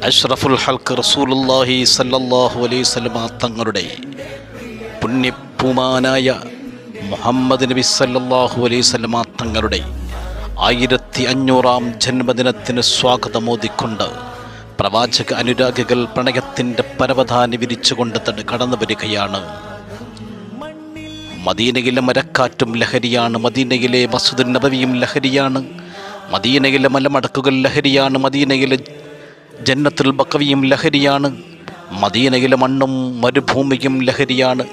അഷ്റഫുൽ ഹൽക്ക് റസൂലുള്ളാഹി സല്ലല്ലാഹു അലൈഹി വസല്ലമ തങ്ങളുടെ പുണ്യപൂമാനായ മുഹമ്മദ് നബി സല്ലല്ലാഹു അലൈഹി വസല്ലമ തങ്ങളുടെ 1500-ാം ജന്മദിനത്തിന് സ്വാഗതമോദിക്കൊണ്ട് പ്രവാചക അനുരാഗികൾ പ്രണയത്തിൻ്റെ പരവതാനി വിരിച്ചുകൊണ്ട് കടന്നു വരികയാണ്. മദീനയിലെ മരക്കാറ്റും ലഹരിയാണ്, മദീനയിലെ മസ്ജിദുൻ നബവിയും ലഹരിയാണ്, മദീനയിലെ മലമടക്കുകൾ ലഹരിയാണ്, മദീനയിലെ ജന്നത്തുൽ ബഖവിയും ലഹരിയാണ്, മദീനയിലെ മണ്ണും മരുഭൂമിയും ലഹരിയാണ്,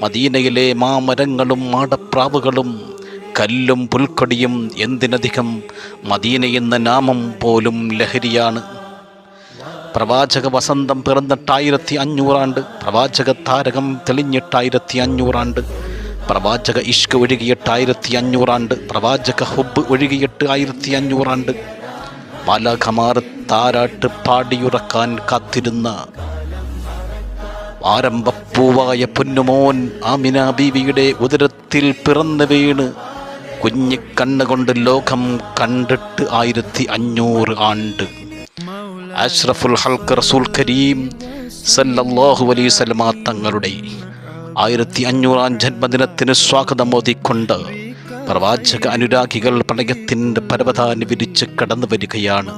മദീനയിലെ മാമരങ്ങളും മാടപ്രാവുകളും കല്ലും പുൽക്കൊടിയും എന്തിനധികം മദീന എന്ന നാമം പോലും ലഹരിയാണ്. പ്രവാചക വസന്തം പിറന്നിട്ട് 1500 ആണ്ട്, പ്രവാചക താരകം തെളിഞ്ഞിട്ട് 1500 ആണ്ട്, പ്രവാചക ഇഷ്ക് ഒഴുകിയിട്ട് 1500 ആണ്ട്, പ്രവാചക ഹുബ് ഒഴുകിയിട്ട് 1500 ആണ്ട്, മാലാഖമാർ താരാട്ട് പാടിയുറക്കാൻ കാത്തിരുന്ന ആരംഭപ്പൂവായ പൊന്നുമോൻ ആമിന ബീവിയുടെ ഉദരത്തിൽ പിറന്നു വീണ് കുഞ്ഞിക്കണ്ണുകൊണ്ട് ലോകം കണ്ടിട്ട് 1500 ആണ്ട്. അഷ്റഫുൽ ഹൽക്ക് റസൂൽ കരീം സല്ലല്ലാഹു അലൈഹി വസല്ലമ തങ്ങളുടെ 1500-ാം ജന്മദിനത്തിന് സ്വാഗതമോദിക്കൊണ്ട് പ്രവാചക അനുരാഗികൾ പ്രണയത്തിൻ്റെ പരവതാനി വിരിച്ച് കടന്നു വരികയാണ്.